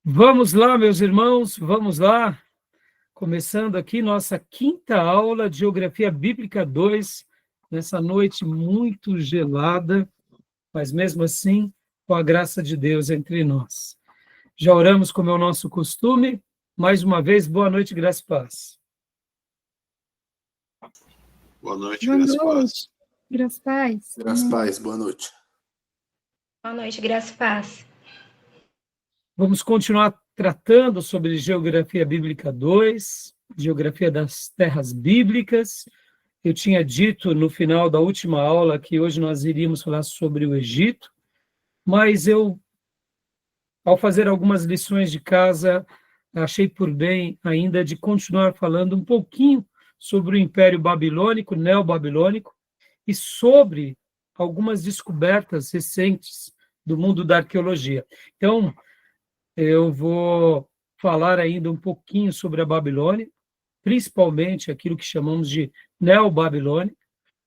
Vamos lá, meus irmãos, vamos lá. Começando aqui nossa quinta aula de Geografia Bíblica 2, nessa noite muito gelada, mas mesmo assim, com a graça de Deus entre nós. Já oramos como é o nosso costume. Mais uma vez, boa noite, graça e paz. Boa noite, Boa graça e noite. paz. Graças a paz. Graças a paz, boa noite. Boa noite, graça e paz. Vamos continuar tratando sobre Geografia Bíblica 2, Geografia das Terras Bíblicas. Eu tinha dito no final da última aula que hoje nós iríamos falar sobre o Egito, mas eu, ao fazer algumas lições de casa, achei por bem ainda de continuar falando um pouquinho sobre o Império Babilônico, Neobabilônico, e sobre algumas descobertas recentes do mundo da arqueologia. Então, eu vou falar ainda um pouquinho sobre a Babilônia, principalmente aquilo que chamamos de Neobabilônia,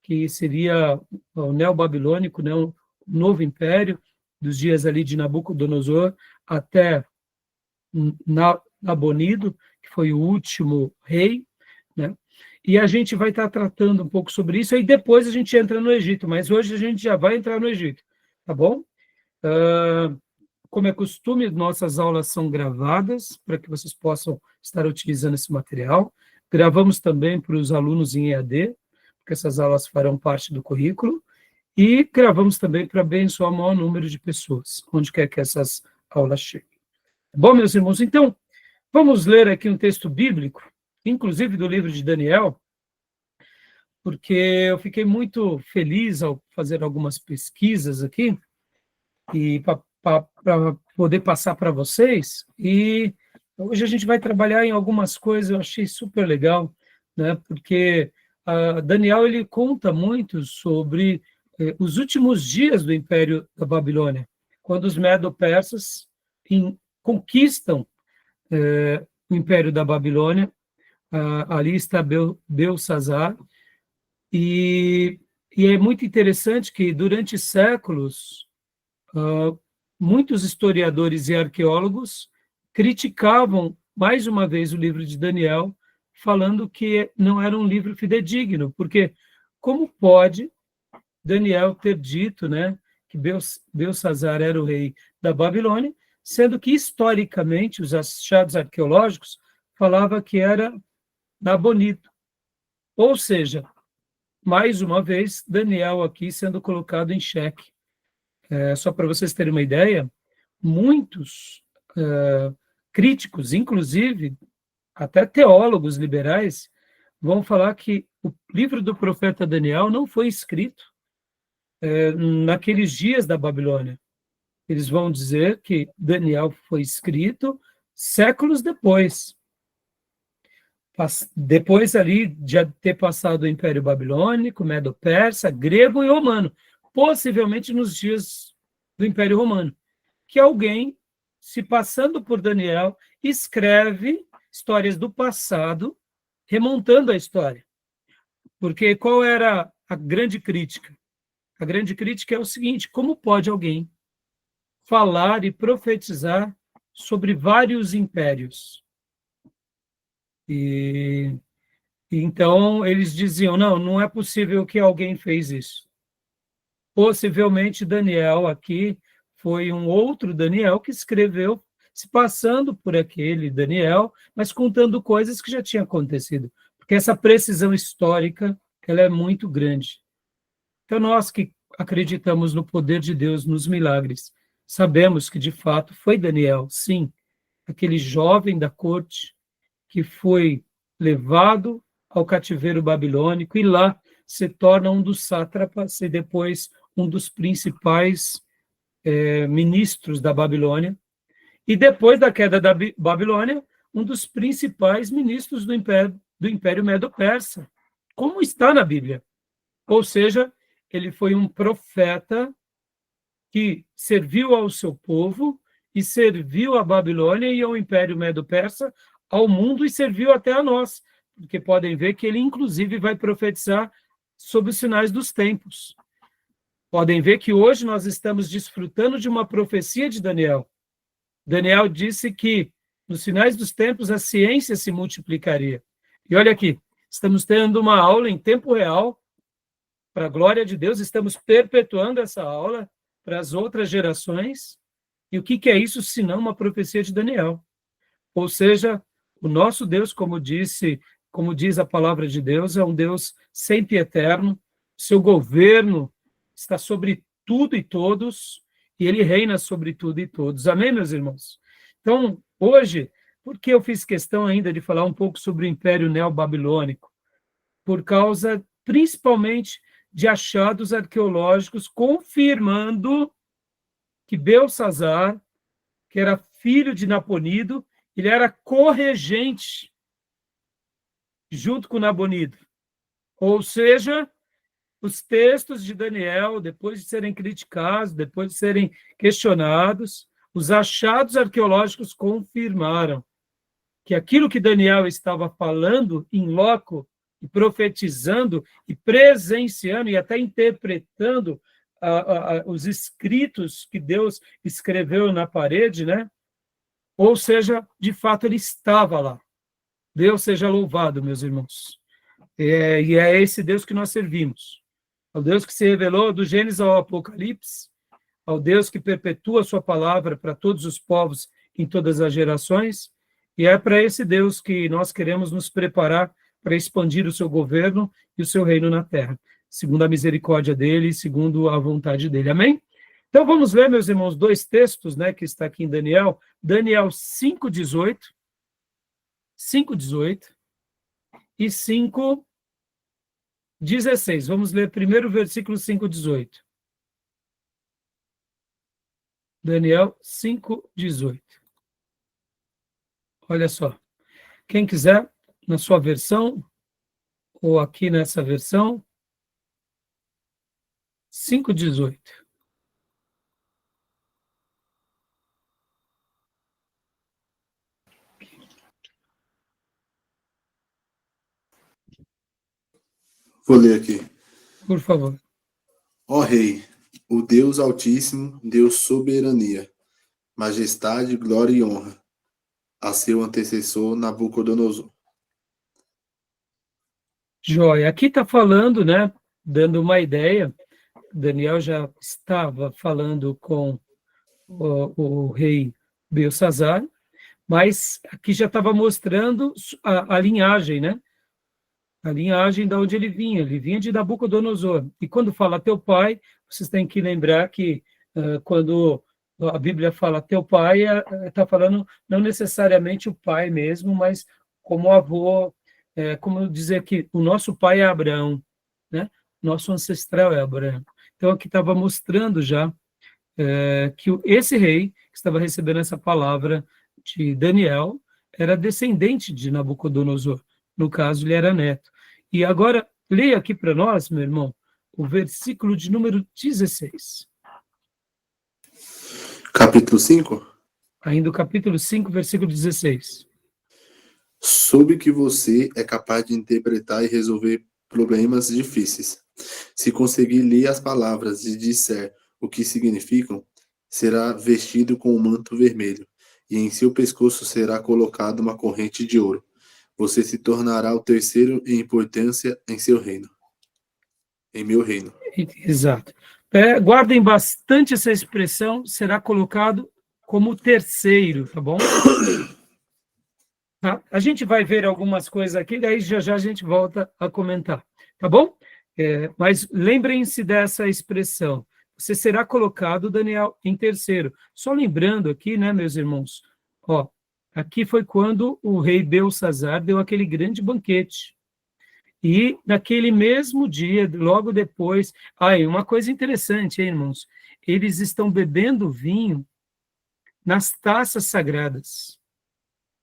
que seria o neobabilônico, né, o novo império, dos dias ali de Nabucodonosor até Nabonido, que foi o último rei, né? E a gente vai estar tratando um pouco sobre isso, e depois a gente entra no Egito, mas hoje a gente já vai entrar no Egito, tá bom? Como é costume, nossas aulas são gravadas, para que vocês possam estar utilizando esse material. Gravamos também para os alunos em EAD, porque essas aulas farão parte do currículo, e gravamos também para abençoar o maior número de pessoas, onde quer que essas aulas cheguem. Bom, meus irmãos, então, vamos ler aqui um texto bíblico, inclusive do livro de Daniel, porque eu fiquei muito feliz ao fazer algumas pesquisas aqui, e para poder passar para vocês, e hoje a gente vai trabalhar em algumas coisas, eu achei super legal, né, porque Daniel ele conta muito sobre os últimos dias do Império da Babilônia, quando os medo-persas conquistam o Império da Babilônia, ali está Belsazar, e é muito interessante que durante séculos muitos historiadores e arqueólogos criticavam mais uma vez o livro de Daniel, falando que não era um livro fidedigno, porque como pode Daniel ter dito, né, que Belsazar era o rei da Babilônia, sendo que historicamente os achados arqueológicos falavam que era Nabonido. Ou seja, mais uma vez, Daniel aqui sendo colocado em xeque. Só para vocês terem uma ideia, muitos críticos, inclusive até teólogos liberais, vão falar que o livro do profeta Daniel não foi escrito naqueles dias da Babilônia. Eles vão dizer que Daniel foi escrito séculos depois. Depois ali de ter passado o Império Babilônico, Medo-Persa, grego e romano, possivelmente nos dias do Império Romano, que alguém, se passando por Daniel, escreve histórias do passado, remontando a história. Porque qual era a grande crítica? A grande crítica é o seguinte: como pode alguém falar e profetizar sobre vários impérios? E então eles diziam, não é possível que alguém fez isso. Possivelmente Daniel aqui foi um outro Daniel que escreveu, se passando por aquele Daniel, mas contando coisas que já tinham acontecido, porque essa precisão histórica ela é muito grande. Então nós que acreditamos no poder de Deus, nos milagres, sabemos que de fato foi Daniel, sim, aquele jovem da corte que foi levado ao cativeiro babilônico e lá se torna um dos sátrapas e depois um dos principais ministros da Babilônia. E depois da queda da Babilônia, um dos principais ministros do Império Medo-Persa, como está na Bíblia. Ou seja, ele foi um profeta que serviu ao seu povo e serviu à Babilônia e ao Império Medo-Persa, ao mundo, e serviu até a nós, porque podem ver que ele, inclusive, vai profetizar sobre os sinais dos tempos. Podem ver que hoje nós estamos desfrutando de uma profecia de Daniel. Daniel disse que nos finais dos tempos a ciência se multiplicaria. E olha aqui, estamos tendo uma aula em tempo real, para a glória de Deus, estamos perpetuando essa aula para as outras gerações. E o que é isso, senão uma profecia de Daniel? Ou seja, o nosso Deus, como diz a palavra de Deus, é um Deus sempre eterno, seu governo está sobre tudo e todos, e ele reina sobre tudo e todos. Amém, meus irmãos? Então, hoje, por que eu fiz questão ainda de falar um pouco sobre o Império Neobabilônico? Por causa, principalmente, de achados arqueológicos confirmando que Belsassar, que era filho de Naponido, ele era corregente junto com Nabonido. Ou seja, os textos de Daniel, depois de serem criticados, depois de serem questionados, os achados arqueológicos confirmaram que aquilo que Daniel estava falando em loco, e profetizando, e presenciando, e até interpretando os escritos que Deus escreveu na parede, né? Ou seja, de fato, ele estava lá. Deus seja louvado, meus irmãos. E é esse Deus que nós servimos. Ao Deus que se revelou do Gênesis ao Apocalipse, ao Deus que perpetua a sua palavra para todos os povos em todas as gerações, e é para esse Deus que nós queremos nos preparar para expandir o seu governo e o seu reino na terra, segundo a misericórdia dele e segundo a vontade dele. Amém? Então vamos ler, meus irmãos, dois textos, né, que está aqui em Daniel. Daniel 5:18 e 5:16. Vamos ler primeiro o versículo 5:18. Daniel 5:18. Olha só. Quem quiser, na sua versão, ou aqui nessa versão, 5:18. Vou ler aqui. Por favor. Ó Rei, o Deus Altíssimo, Deus soberania, majestade, glória e honra, a seu antecessor Nabucodonosor. Joia. Aqui está falando, né, dando uma ideia, Daniel já estava falando com o rei Belsassar, mas aqui já estava mostrando a linhagem, né? A linhagem de onde ele vinha de Nabucodonosor. E quando fala teu pai, vocês têm que lembrar que quando a Bíblia fala teu pai, está falando não necessariamente o pai mesmo, mas como avô, como dizer que o nosso pai é Abraão, né? Nosso ancestral é Abraão. Então aqui estava mostrando já que esse rei que estava recebendo essa palavra de Daniel era descendente de Nabucodonosor. No caso, ele era neto. E agora, leia aqui para nós, meu irmão, o versículo de número 16. Capítulo 5. Ainda o capítulo 5, versículo 16. Soube que você é capaz de interpretar e resolver problemas difíceis. Se conseguir ler as palavras e disser o que significam, será vestido com um manto vermelho, e em seu pescoço será colocada uma corrente de ouro. Você se tornará o terceiro em importância em seu reino. Em meu reino. Exato. Guardem bastante essa expressão, será colocado como terceiro, tá bom? Tá? A gente vai ver algumas coisas aqui, daí já a gente volta a comentar, tá bom? Mas lembrem-se dessa expressão. Você será colocado, Daniel, em terceiro. Só lembrando aqui, né, meus irmãos, ó, aqui foi quando o rei Belsassar deu aquele grande banquete. E naquele mesmo dia, logo depois... e uma coisa interessante, hein, irmãos? Eles estão bebendo vinho nas taças sagradas,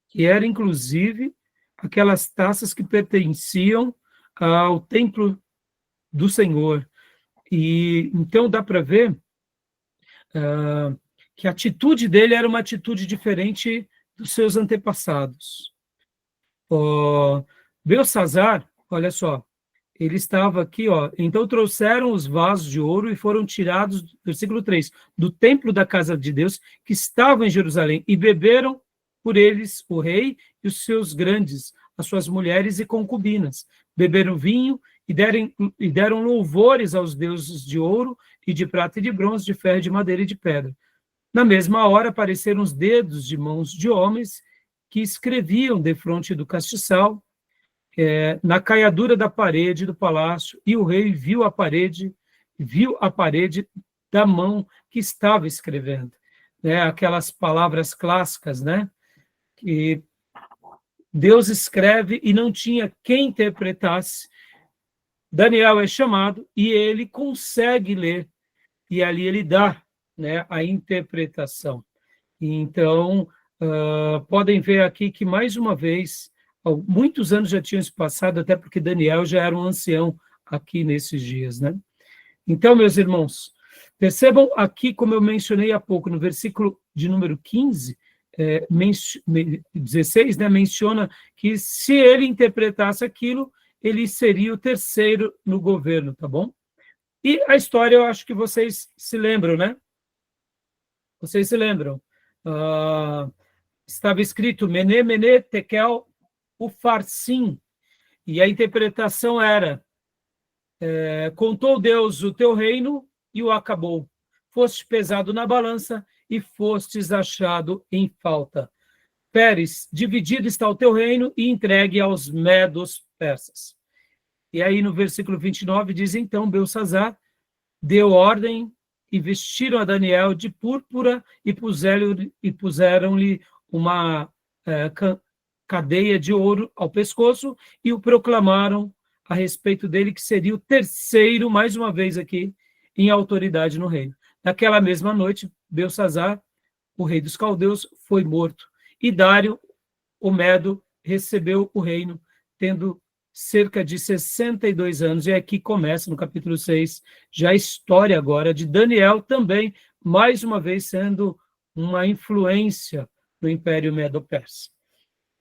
que eram, inclusive, aquelas taças que pertenciam ao templo do Senhor. E então dá para ver que a atitude dele era uma atitude diferente dos seus antepassados. Belsassar, olha só, ele estava aqui, ó. Então trouxeram os vasos de ouro e foram tirados, versículo 3, do templo da casa de Deus, que estava em Jerusalém, e beberam por eles o rei e os seus grandes, as suas mulheres e concubinas. Beberam vinho e deram louvores aos deuses de ouro e de prata e de bronze, de ferro, de madeira e de pedra. Na mesma hora apareceram os dedos de mãos de homens que escreviam defronte do castiçal, na caiadura da parede do palácio, e o rei viu a parede da mão que estava escrevendo. Aquelas palavras clássicas, que Deus escreve e não tinha quem interpretasse. Daniel é chamado e ele consegue ler, e ali ele dá a interpretação. Então, podem ver aqui que, mais uma vez, muitos anos já tinham se passado, até porque Daniel já era um ancião aqui nesses dias. Então, meus irmãos, percebam aqui, como eu mencionei há pouco, no versículo de número 15, 16, menciona que se ele interpretasse aquilo, ele seria o terceiro no governo, tá bom? E a história, eu acho que vocês se lembram, Vocês se lembram? Estava escrito Mene, Mene, Tekel, Ufarsim, e a interpretação era: contou Deus o teu reino e o acabou. Foste pesado na balança e fostes achado em falta. Pérez, dividido está o teu reino e entregue aos medos persas. E aí no versículo 29 diz: então Belsazzar deu ordem e vestiram a Daniel de púrpura e puseram-lhe uma cadeia de ouro ao pescoço e o proclamaram a respeito dele que seria o terceiro, mais uma vez aqui, em autoridade no reino. Naquela mesma noite, Belsazzar, o rei dos caldeus, foi morto, e Dário, o Medo, recebeu o reino, tendo cerca de 62 anos, e aqui começa, no capítulo 6, já a história agora de Daniel também, mais uma vez sendo uma influência no Império Medo-Persa.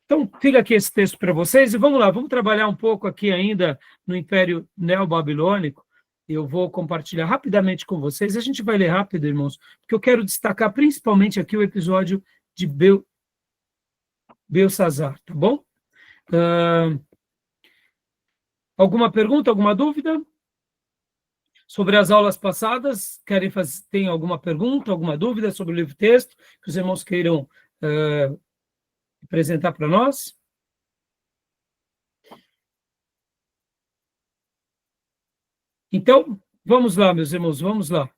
Então, fica aqui esse texto para vocês, e vamos lá, vamos trabalhar um pouco aqui ainda no Império Neobabilônico. Eu vou compartilhar rapidamente com vocês, a gente vai ler rápido, irmãos, porque eu quero destacar principalmente aqui o episódio de Belsazzar, tá bom? Alguma pergunta, alguma dúvida? Sobre as aulas passadas, tem alguma pergunta, alguma dúvida sobre o livro-texto que os irmãos queiram apresentar para nós? Então, vamos lá, meus irmãos, vamos lá.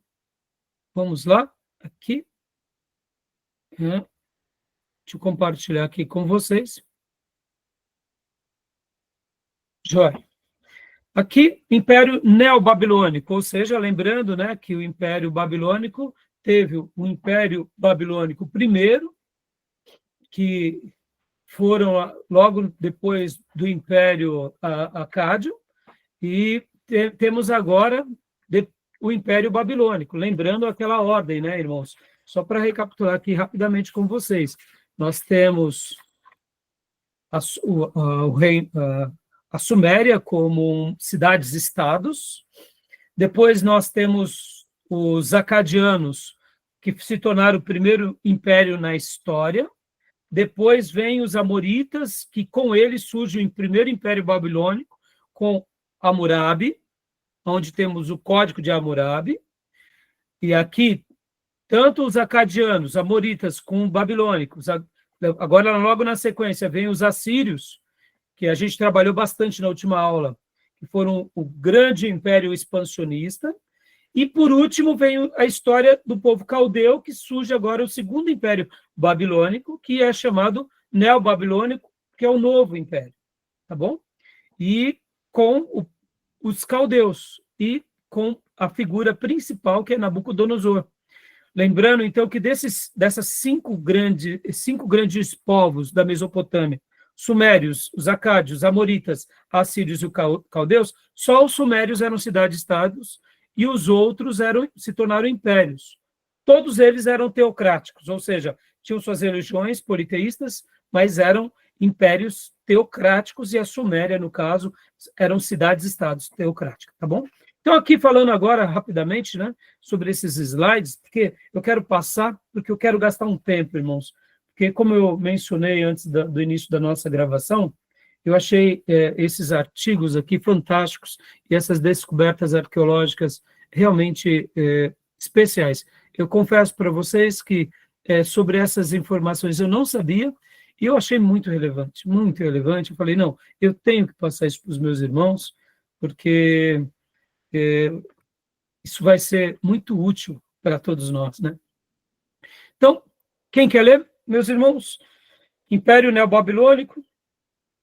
Vamos lá, aqui. Deixa eu compartilhar aqui com vocês. Joia. Aqui, Império Neobabilônico, ou seja, lembrando que o Império Babilônico teve o Império Babilônico primeiro, que foram logo depois do Império Acádio, e temos agora o Império Babilônico, lembrando aquela ordem, irmãos? Só para recapitular aqui rapidamente com vocês. Nós temos a Suméria como cidades-estados, depois nós temos os acadianos, que se tornaram o primeiro império na história, depois vem os amoritas, que com eles surge o primeiro império babilônico, com Hammurabi, onde temos o Código de Hammurabi, e aqui, tanto os acadianos, amoritas, com babilônicos, agora logo na sequência vem os assírios, que a gente trabalhou bastante na última aula, que foram o grande império expansionista, e por último vem a história do povo caldeu, que surge agora o segundo império babilônico, que é chamado Neobabilônico, que é o novo império, tá bom? E com os caldeus, e com a figura principal, que é Nabucodonosor. Lembrando, então, que dessas cinco grandes povos da Mesopotâmia, sumérios, os acádios, amoritas, assírios e caldeus, só os sumérios eram cidades-estados e os outros se tornaram impérios. Todos eles eram teocráticos, ou seja, tinham suas religiões politeístas, mas eram impérios teocráticos, e a Suméria, no caso, eram cidades-estados teocráticas, tá bom? Então, aqui falando agora rapidamente, né, sobre esses slides, porque eu quero passar, porque eu quero gastar um tempo, irmãos, porque como eu mencionei antes do início da nossa gravação, eu achei esses artigos aqui fantásticos e essas descobertas arqueológicas realmente especiais. Eu confesso para vocês que sobre essas informações eu não sabia, e eu achei muito relevante, muito relevante. Eu falei, não, eu tenho que passar isso para os meus irmãos, porque isso vai ser muito útil para todos nós, né? Então, quem quer ler, meus irmãos? Império Neobabilônico,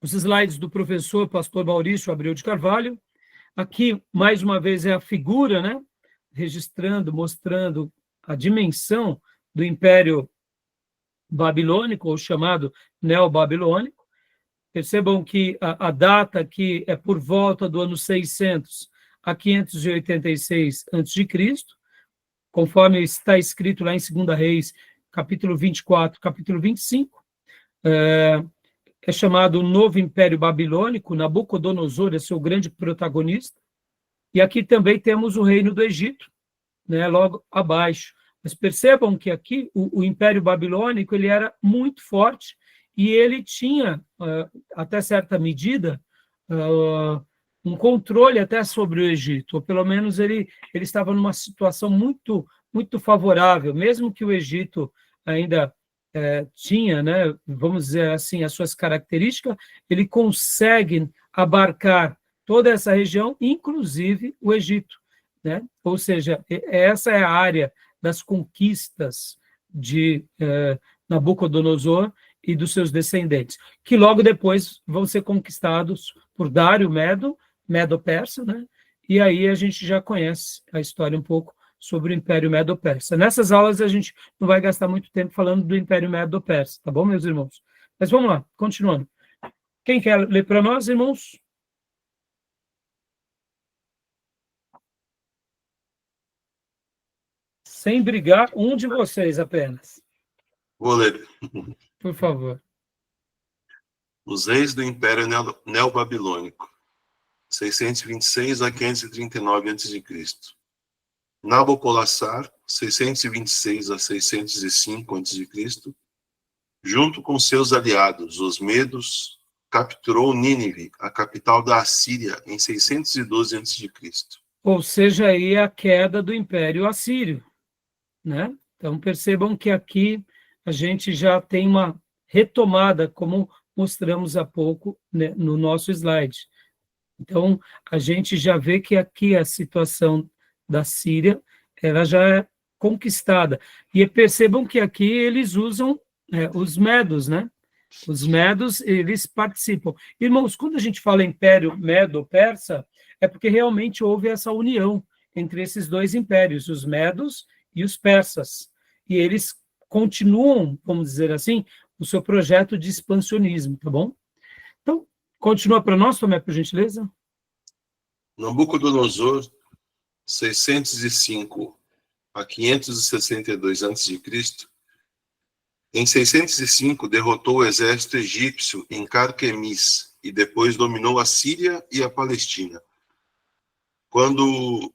os slides do professor pastor Maurício Abreu de Carvalho. Aqui, mais uma vez, é a figura, né? Registrando, mostrando a dimensão do Império Babilônico, ou chamado Neobabilônico. Percebam que a data aqui é por volta do ano 600 a 586 a.C., conforme está escrito lá em 2 Reis, capítulo 24, capítulo 25. É chamado o Novo Império Babilônico, Nabucodonosor é seu grande protagonista. E aqui também temos o Reino do Egito, né, logo abaixo. Mas percebam que aqui o Império Babilônico ele era muito forte e ele tinha, até certa medida, um controle até sobre o Egito, ou pelo menos ele estava numa situação muito, muito favorável, mesmo que o Egito ainda tinha, né, vamos dizer assim, as suas características, ele consegue abarcar toda essa região, inclusive o Egito, né? Ou seja, essa é a área das conquistas de Nabucodonosor e dos seus descendentes, que logo depois vão ser conquistados por Dário Medo-Persa, né? E aí a gente já conhece a história um pouco sobre o Império Medo-Persa. Nessas aulas a gente não vai gastar muito tempo falando do Império Medo-Persa, tá bom, meus irmãos? Mas vamos lá, continuando. Quem quer ler para nós, irmãos? Sem brigar, um de vocês apenas. Vou ler. Por favor. Os reis do Império Neobabilônico, 626 a 539 a.C. Nabopolassar, 626 a 605 a.C., junto com seus aliados, os medos, capturou Nínive, a capital da Assíria, em 612 a.C. Ou seja, aí a queda do Império Assírio, né? Então, percebam que aqui a gente já tem uma retomada, como mostramos há pouco, né, no nosso slide. Então, a gente já vê que aqui a situação da Síria, ela já é conquistada. E percebam que aqui eles usam os medos, né? Os medos, eles participam. Irmãos, quando a gente fala Império Medo-Persa, é porque realmente houve essa união entre esses dois impérios, os medos e os persas. E eles continuam, vamos dizer assim, o seu projeto de expansionismo, tá bom? Então, continua para nós, Tomé, por gentileza. Nabucodonosor, 605 a 562 a.C., em 605 derrotou o exército egípcio em Carquemis e depois dominou a Síria e a Palestina. Quando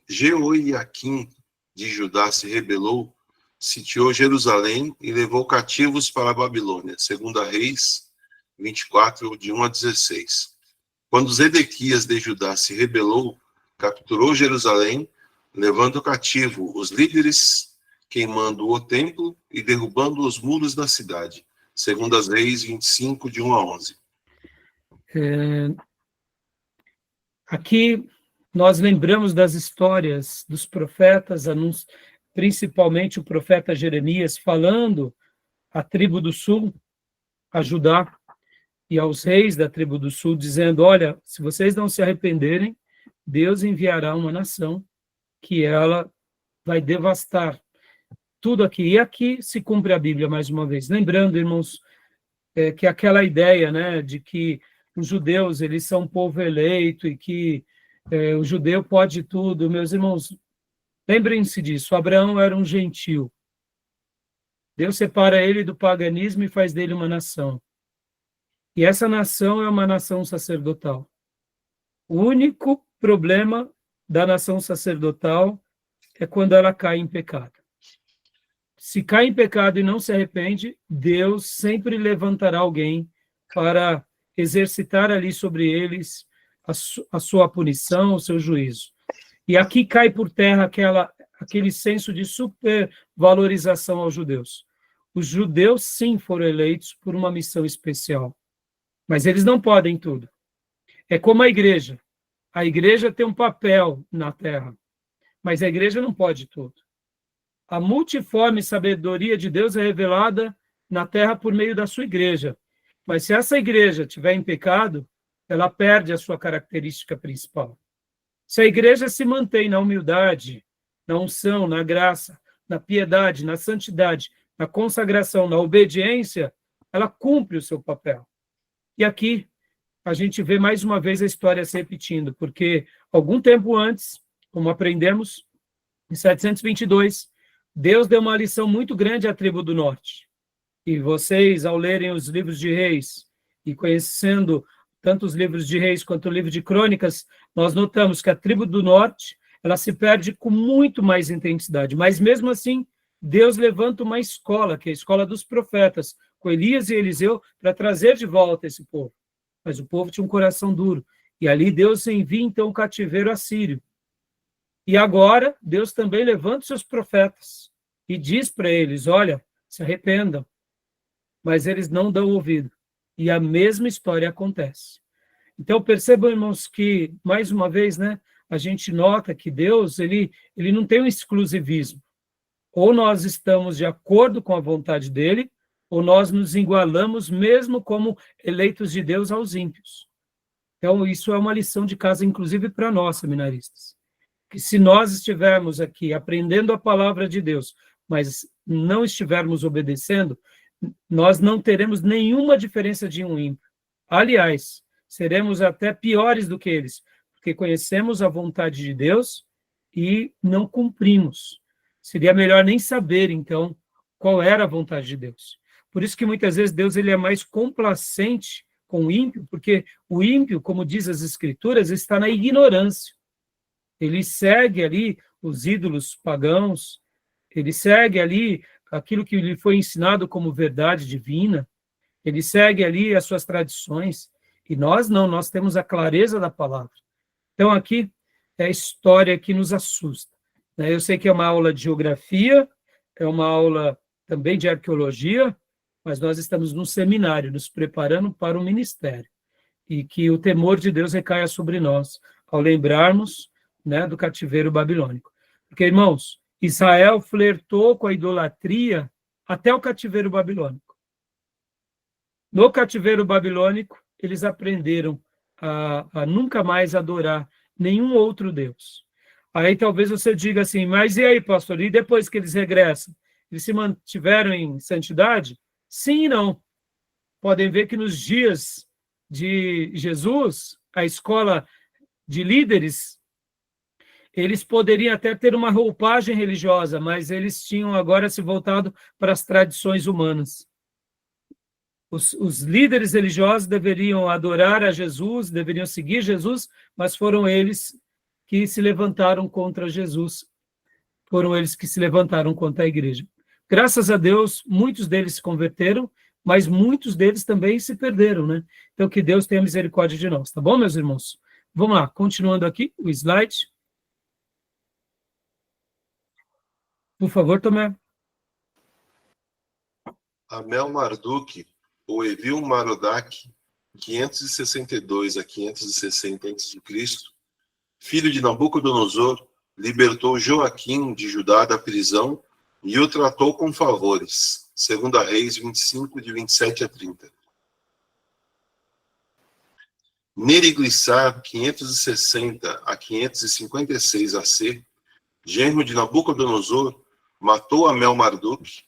Jeoiaquim de Judá se rebelou, sitiou Jerusalém e levou cativos para a Babilônia, 2 Reis 24, de 1 a 16. Quando Zedequias de Judá se rebelou, capturou Jerusalém, levando cativo os líderes, queimando o templo e derrubando os muros da cidade. 2 Reis 25, de 1 a 11. Aqui nós lembramos das histórias dos profetas, principalmente o profeta Jeremias, falando à tribo do sul, a Judá, e aos reis da tribo do sul, dizendo, olha, se vocês não se arrependerem, Deus enviará uma nação que ela vai devastar tudo aqui. E aqui se cumpre a Bíblia mais uma vez. Lembrando, irmãos, que aquela ideia, né, de que os judeus, eles são um povo eleito e que o judeu pode tudo. Meus irmãos, lembrem-se disso, Abraão era um gentil. Deus separa ele do paganismo e faz dele uma nação. E essa nação é uma nação sacerdotal. O único problema da nação sacerdotal é quando ela cai em pecado. Se cai em pecado e não se arrepende, Deus sempre levantará alguém para exercitar ali sobre eles a sua punição, o seu juízo. E aqui cai por terra aquele senso de supervalorização aos judeus. Os judeus, sim, foram eleitos por uma missão especial, mas eles não podem tudo. É como a igreja. A igreja tem um papel na terra, mas a igreja não pode tudo. A multiforme sabedoria de Deus é revelada na terra por meio da sua igreja. Mas se essa igreja estiver em pecado, ela perde a sua característica principal. Se a igreja se mantém na humildade, na unção, na graça, na piedade, na santidade, na consagração, na obediência, ela cumpre o seu papel. E aqui a gente vê mais uma vez a história se repetindo, porque algum tempo antes, como aprendemos, em 722, Deus deu uma lição muito grande à tribo do norte. E vocês, ao lerem os livros de Reis e conhecendo tanto os livros de Reis quanto o livro de Crônicas, nós notamos que a tribo do norte, ela se perde com muito mais intensidade. Mas mesmo assim, Deus levanta uma escola, que é a escola dos profetas, com Elias e Eliseu, para trazer de volta esse povo. Mas o povo tinha um coração duro. E ali Deus envia então o cativeiro assírio. E agora, Deus também levanta os seus profetas e diz para eles, olha, se arrependam. Mas eles não dão ouvido. E a mesma história acontece. Então, percebam, irmãos, que, mais uma vez, né, a gente nota que Deus, ele não tem um exclusivismo. Ou nós estamos de acordo com a vontade dele, ou nós nos igualamos mesmo como eleitos de Deus aos ímpios. Então, isso é uma lição de casa, inclusive para nós, seminaristas. Que se nós estivermos aqui aprendendo a palavra de Deus, mas não estivermos obedecendo, nós não teremos nenhuma diferença de um ímpio. Aliás, seremos até piores do que eles, porque conhecemos a vontade de Deus e não cumprimos. Seria melhor nem saber, então, qual era a vontade de Deus. Por isso que muitas vezes Deus ele é mais complacente com o ímpio, porque o ímpio, como diz as Escrituras, está na ignorância. Ele segue ali os ídolos pagãos, ele segue ali aquilo que lhe foi ensinado como verdade divina, ele segue ali as suas tradições, e nós não, nós temos a clareza da palavra. Então aqui é a história que nos assusta. Eu sei que é uma aula de geografia, é uma aula também de arqueologia, mas nós estamos num seminário, nos preparando para o ministério, e que o temor de Deus recaia sobre nós, ao lembrarmos, né, do cativeiro babilônico. Porque, irmãos, Israel flertou com a idolatria até o cativeiro babilônico. No cativeiro babilônico, eles aprenderam a nunca mais adorar nenhum outro Deus. Aí talvez você diga assim, mas e aí, pastor, e depois que eles regressam? Eles se mantiveram em santidade? Sim e não. Podem ver que nos dias de Jesus, a escola de líderes, eles poderiam até ter uma roupagem religiosa, mas eles tinham agora se voltado para as tradições humanas. Os líderes religiosos deveriam adorar a Jesus, deveriam seguir Jesus, mas foram eles que se levantaram contra Jesus. Foram eles que se levantaram contra a igreja. Graças a Deus, muitos deles se converteram, mas muitos deles também se perderam, né? Então, que Deus tenha misericórdia de nós, tá bom, meus irmãos? Vamos lá, continuando aqui o slide. Por favor, Tomé. Amel Marduk, ou Evil Marodak, 562 a 560 a.C., filho de Nabucodonosor, libertou Joaquim de Judá da prisão e o tratou com favores. 2 Reis 25, de 27 a 30. Neriglissar, 560 a 556 AC, genro de Nabucodonosor, matou Amel Marduk,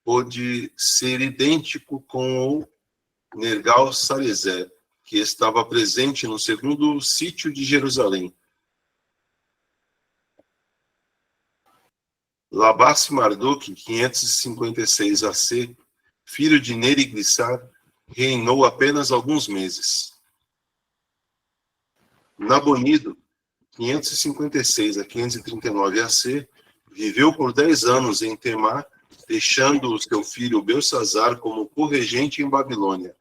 pôde ser idêntico com o Nergal-Sarezer, que estava presente no segundo sítio de Jerusalém. Labás Marduk, 556 AC, filho de Neriglissar, reinou apenas alguns meses. Nabonido, 556 a 539 AC, viveu por 10 anos em Temá, deixando o seu filho Belsazar como corregente em Babilônia.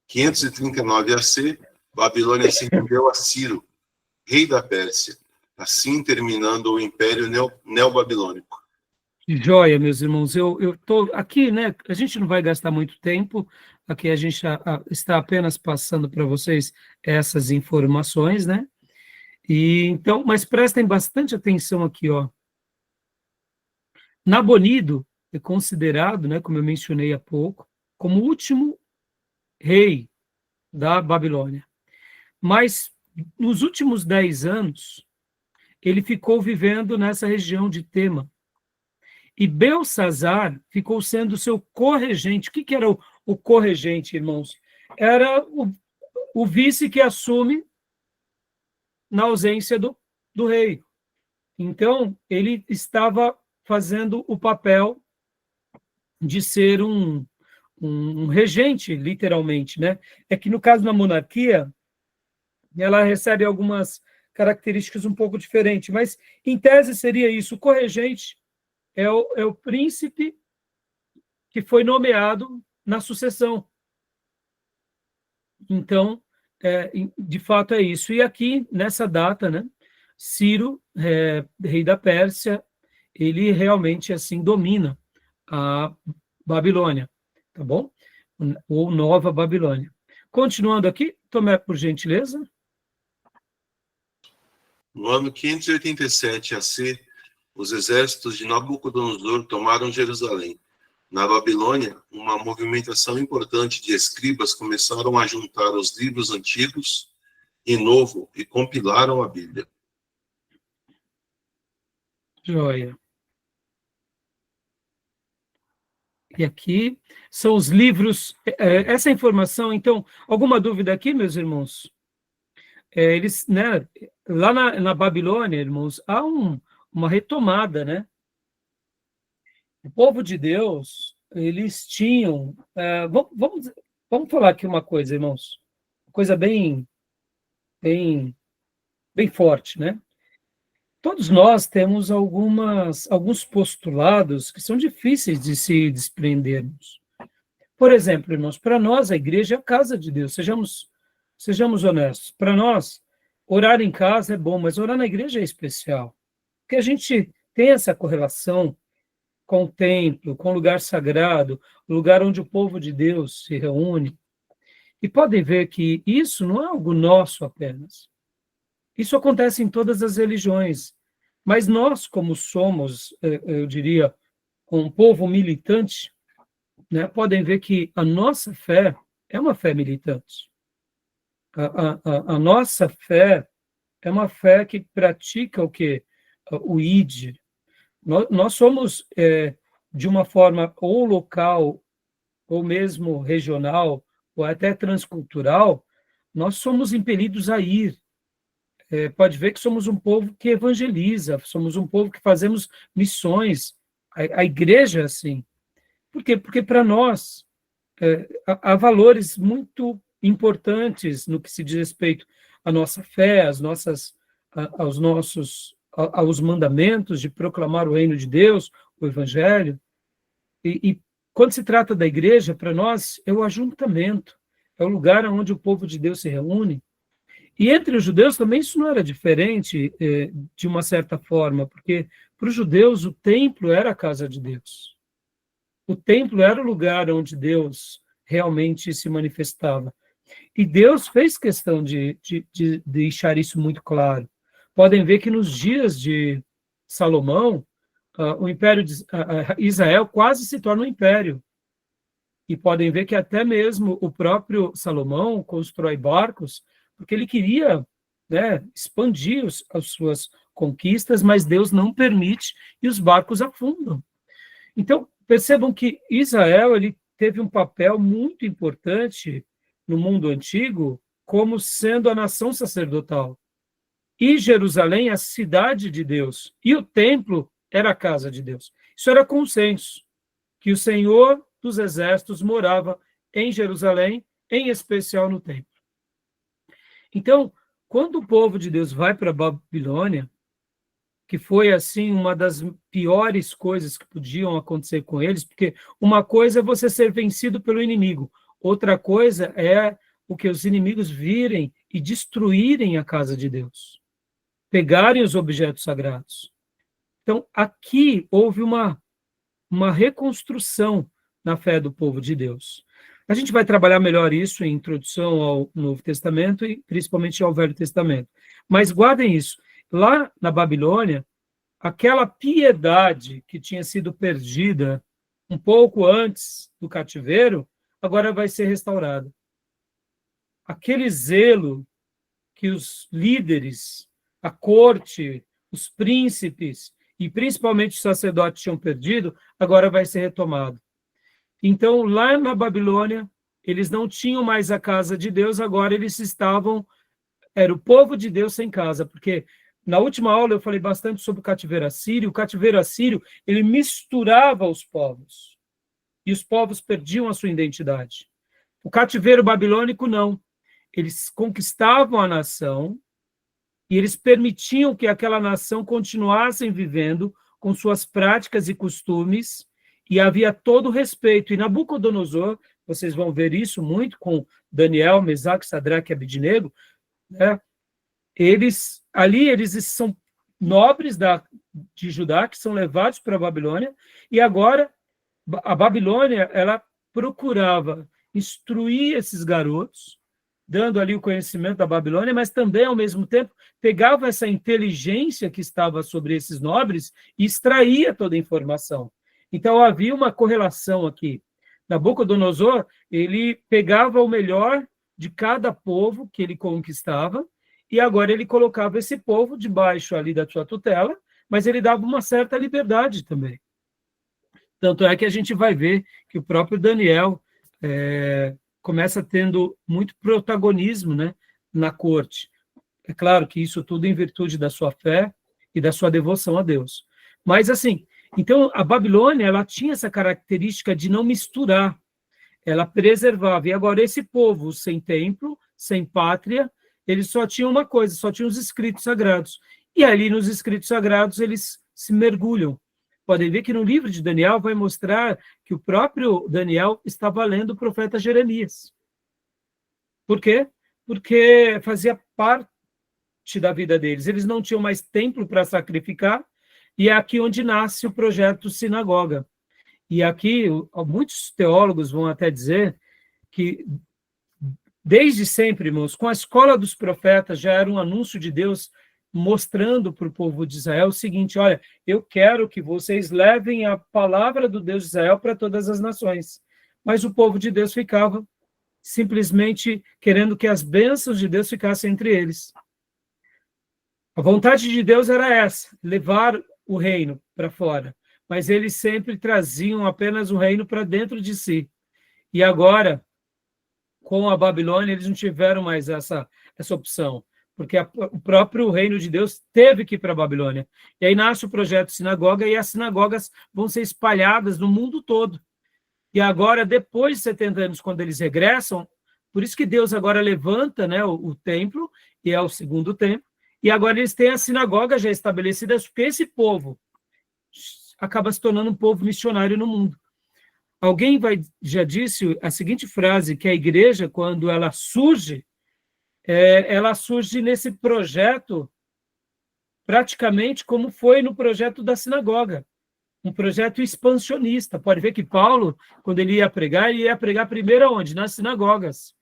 539 AC, Babilônia se rendeu a Ciro, rei da Pérsia, assim terminando o Império Neobabilônico. Joia, meus irmãos, eu estou aqui, né? A gente não vai gastar muito tempo, aqui a gente está apenas passando para vocês essas informações, né? E então, mas prestem bastante atenção aqui, ó. Nabonido é considerado, né, como eu mencionei há pouco, como o último rei da Babilônia. Mas nos últimos 10 anos, ele ficou vivendo nessa região de Tema. E Belsazar ficou sendo seu corregente. O que era o corregente, irmãos? Era o vice que assume na ausência do rei. Então, ele estava fazendo o papel de ser um regente, literalmente, né? É que, no caso da monarquia, ela recebe algumas características um pouco diferentes, mas, em tese, seria isso. O corregente é o príncipe que foi nomeado na sucessão. Então, de fato, é isso. E aqui, nessa data, né, Ciro, rei da Pérsia, ele realmente, assim, domina a Babilônia, tá bom? Ou Nova Babilônia. Continuando aqui, Tomé, por gentileza. No ano 587 AC, os exércitos de Nabucodonosor tomaram Jerusalém. Na Babilônia, uma movimentação importante de escribas começaram a juntar os livros antigos e novo e compilaram a Bíblia. Joia. E aqui são os livros. Essa informação, então, alguma dúvida aqui, meus irmãos? Eles, né, lá na Babilônia, irmãos, há uma retomada, né? O povo de Deus, eles tinham... vamos falar aqui uma coisa, irmãos. Uma coisa bem forte, né? Todos nós temos alguns postulados que são difíceis de se desprendermos. Por exemplo, irmãos, para nós a igreja é a casa de Deus, sejamos honestos. Para nós, orar em casa é bom, mas orar na igreja é especial. Porque a gente tem essa correlação com o templo, com o lugar sagrado, o lugar onde o povo de Deus se reúne. E podem ver que isso não é algo nosso apenas. Isso acontece em todas as religiões. Mas nós, como somos, eu diria, um povo militante, né, podem ver que a nossa fé é uma fé militante. A nossa fé é uma fé que pratica o quê? O ID. Nós somos, de uma forma ou local, ou mesmo regional, ou até transcultural, nós somos impelidos a ir. Pode ver que somos um povo que evangeliza, somos um povo que fazemos missões. A igreja, assim. Por quê? Porque para nós há valores muito importantes no que se diz respeito à nossa fé, aos mandamentos de proclamar o reino de Deus, o evangelho. E quando se trata da igreja, para nós é o ajuntamento, é o lugar onde o povo de Deus se reúne. E entre os judeus também isso não era diferente, de uma certa forma, porque para os judeus o templo era a casa de Deus. O templo era o lugar onde Deus realmente se manifestava. E Deus fez questão de deixar isso muito claro. Podem ver que nos dias de Salomão, o império de Israel quase se torna um império. E podem ver que até mesmo o próprio Salomão constrói barcos, porque ele queria, né, expandir as suas conquistas, mas Deus não permite e os barcos afundam. Então, percebam que Israel ele teve um papel muito importante no mundo antigo, como sendo a nação sacerdotal. E Jerusalém, a cidade de Deus. E o templo era a casa de Deus. Isso era consenso, que o Senhor dos Exércitos morava em Jerusalém, em especial no templo. Então, quando o povo de Deus vai para a Babilônia, que foi, assim, uma das piores coisas que podiam acontecer com eles, porque uma coisa é você ser vencido pelo inimigo, outra coisa é o que os inimigos virem e destruírem a casa de Deus, pegarem os objetos sagrados. Então, aqui houve uma reconstrução na fé do povo de Deus. A gente vai trabalhar melhor isso em introdução ao Novo Testamento e principalmente ao Velho Testamento. Mas guardem isso. Lá na Babilônia, aquela piedade que tinha sido perdida um pouco antes do cativeiro, agora vai ser restaurada. Aquele zelo que os líderes, a corte, os príncipes e principalmente os sacerdotes tinham perdido, agora vai ser retomado. Então, lá na Babilônia, eles não tinham mais a casa de Deus, agora eles era o povo de Deus sem casa, porque na última aula eu falei bastante sobre o cativeiro assírio. O cativeiro assírio, ele misturava os povos, e os povos perdiam a sua identidade. O cativeiro babilônico, não. Eles conquistavam a nação, e eles permitiam que aquela nação continuasse vivendo com suas práticas e costumes, e havia todo o respeito. E Nabucodonosor, vocês vão ver isso muito com Daniel, Mesaque, Sadraque e Abednego, né? Eles são nobres de Judá, que são levados para a Babilônia, e agora a Babilônia, ela procurava instruir esses garotos, dando ali o conhecimento da Babilônia, mas também, ao mesmo tempo, pegava essa inteligência que estava sobre esses nobres e extraía toda a informação. Então, havia uma correlação aqui. Nabucodonosor, ele pegava o melhor de cada povo que ele conquistava, e agora ele colocava esse povo debaixo ali da sua tutela, mas ele dava uma certa liberdade também. Tanto é que a gente vai ver que o próprio Daniel começa tendo muito protagonismo, né, na corte. É claro que isso tudo em virtude da sua fé e da sua devoção a Deus. Mas, assim, então, a Babilônia, ela tinha essa característica de não misturar, ela preservava. E agora, esse povo sem templo, sem pátria, eles só tinham uma coisa, só tinham os escritos sagrados. E ali, nos escritos sagrados, eles se mergulham. Podem ver que no livro de Daniel vai mostrar que o próprio Daniel estava lendo o profeta Jeremias. Por quê? Porque fazia parte da vida deles. Eles não tinham mais templo para sacrificar, e é aqui onde nasce o projeto Sinagoga. E aqui, muitos teólogos vão até dizer que, desde sempre, irmãos, com a escola dos profetas, já era um anúncio de Deus mostrando para o povo de Israel o seguinte: olha, eu quero que vocês levem a palavra do Deus de Israel para todas as nações. Mas o povo de Deus ficava simplesmente querendo que as bênçãos de Deus ficassem entre eles. A vontade de Deus era essa, levar o reino para fora, mas eles sempre traziam apenas o reino para dentro de si. E agora, com a Babilônia, eles não tiveram mais essa opção, porque o próprio reino de Deus teve que ir para a Babilônia. E aí nasce o projeto Sinagoga, e as sinagogas vão ser espalhadas no mundo todo. E agora, depois de 70 anos, quando eles regressam, por isso que Deus agora levanta, né, o templo, e é o segundo templo, e agora eles têm a sinagoga já estabelecida, porque esse povo acaba se tornando um povo missionário no mundo. Alguém já disse a seguinte frase, que a igreja, quando ela surge nesse projeto, praticamente como foi no projeto da sinagoga, um projeto expansionista. Pode ver que Paulo, quando ele ia pregar primeiro aonde? Nas sinagogas.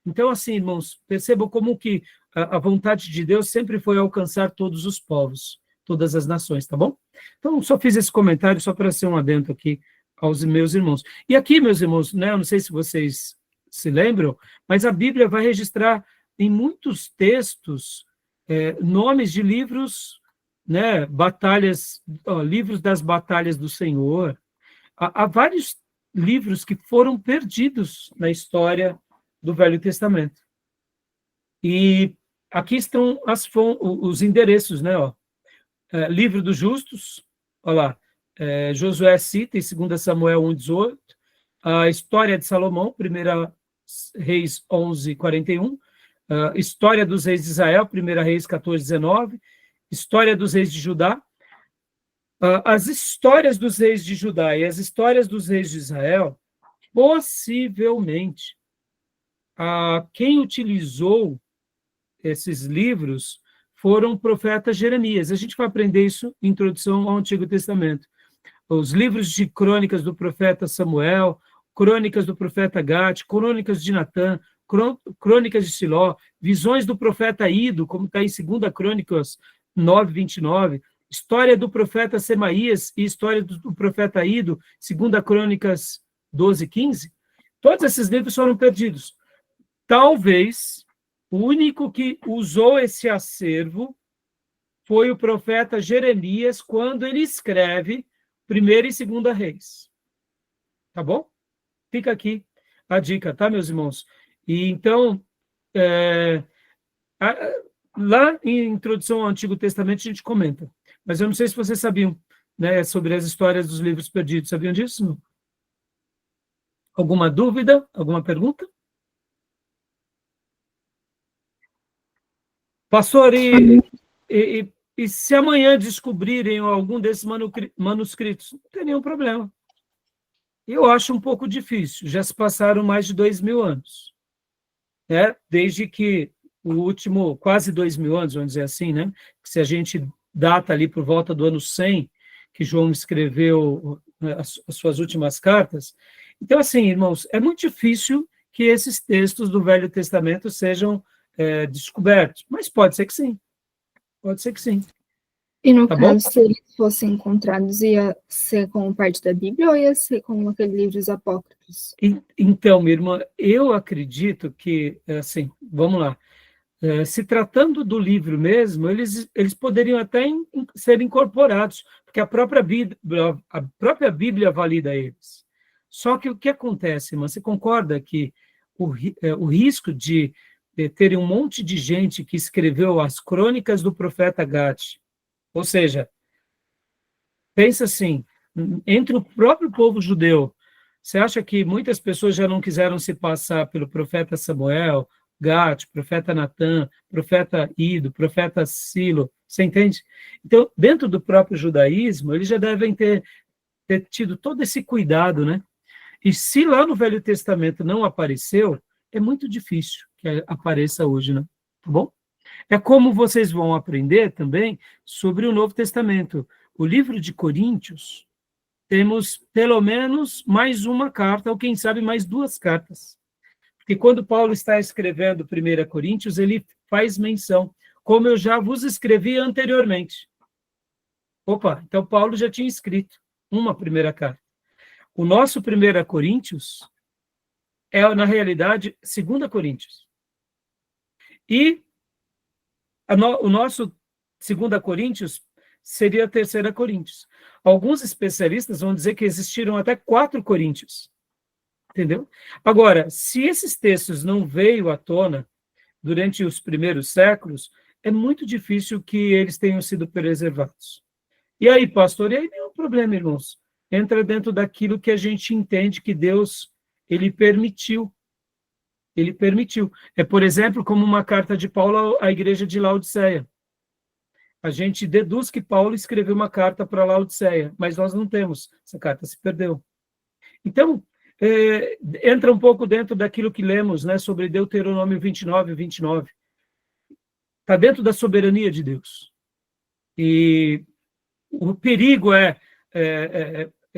Então, assim, irmãos, percebam como que a vontade de Deus sempre foi alcançar todos os povos, todas as nações, tá bom? Então, só fiz esse comentário só para ser um adendo aqui aos meus irmãos. E aqui, meus irmãos, né, eu não sei se vocês se lembram, mas a Bíblia vai registrar em muitos textos nomes de livros, né, livros das batalhas do Senhor. Há vários livros que foram perdidos na história do Velho Testamento. E aqui estão os endereços, né? Livro dos Justos, olha lá, Josué cita em 2 Samuel 1,18, a história de Salomão, 1 Reis 11:41, história dos reis de Israel, 1 Reis 14:19, história dos reis de Judá. As histórias dos reis de Judá e as histórias dos reis de Israel, possivelmente, quem utilizou esses livros foram o profeta Jeremias. A gente vai aprender isso em Introdução ao Antigo Testamento. Os livros de crônicas do profeta Samuel, crônicas do profeta Gade, crônicas de Natã, crônicas de Siló, visões do profeta Ido, como está em 2 Crônicas 9:29, história do profeta Semaías e história do profeta Ido, 2 Crônicas 12:15. Todos esses livros foram perdidos. Talvez o único que usou esse acervo foi o profeta Jeremias, quando ele escreve 1 e 2 Reis. Tá bom? Fica aqui a dica, tá, meus irmãos? E então, lá em Introdução ao Antigo Testamento a gente comenta, mas eu não sei se vocês sabiam, né, sobre as histórias dos livros perdidos. Sabiam disso? Não? Alguma dúvida? Alguma pergunta? Pastor, e se amanhã descobrirem algum desses manuscritos? Não tem nenhum problema. Eu acho um pouco difícil. Já se passaram mais de 2.000 anos. Né? Desde que o último, quase 2.000 anos, vamos dizer assim, né? Se a gente data ali por volta do ano 100, que João escreveu as suas últimas cartas. Então, assim, irmãos, é muito difícil que esses textos do Velho Testamento sejam descobertos, mas pode ser que sim. Pode ser que sim. E no Tá caso, bom? se eles fossem encontrados, ia ser como parte da Bíblia ou ia ser como aqueles livros apócrifos? Então, minha irmã, eu acredito que, assim, vamos lá, se tratando do livro mesmo, eles poderiam até ser incorporados, porque a própria Bíblia valida eles. Só que o que acontece, irmã? Você concorda que o risco de terem um monte de gente que escreveu as crônicas do profeta Gade, ou seja, pensa assim, entre o próprio povo judeu, você acha que muitas pessoas já não quiseram se passar pelo profeta Samuel, Gade, profeta Natã, profeta Ido, profeta Silo, você entende? Então, dentro do próprio judaísmo, eles já devem ter tido todo esse cuidado, né? E se lá no Velho Testamento não apareceu, é muito difícil que apareça hoje, né? Tá bom? É como vocês vão aprender também sobre o Novo Testamento. O livro de Coríntios, temos pelo menos mais uma carta, ou quem sabe mais 2 cartas. Porque quando Paulo está escrevendo 1 Coríntios, ele faz menção, como eu já vos escrevi anteriormente. Opa, então Paulo já tinha escrito uma primeira carta. O nosso 1 Coríntios é, na realidade, 2 Coríntios. E o nosso 2 Coríntios seria a 3 Coríntios. Alguns especialistas vão dizer que existiram até 4 Coríntios. Entendeu? Agora, se esses textos não veio à tona durante os primeiros séculos, é muito difícil que eles tenham sido preservados. E aí, pastor, e aí nenhum problema, irmãos. Entra dentro daquilo que a gente entende que Deus, ele permitiu. Ele permitiu. É, por exemplo, como uma carta de Paulo à igreja de Laodiceia. A gente deduz que Paulo escreveu uma carta para Laodiceia, mas nós não temos. Essa carta se perdeu. Então, entra um pouco dentro daquilo que lemos, né, sobre Deuteronômio 29:29. Está dentro da soberania de Deus. E o perigo é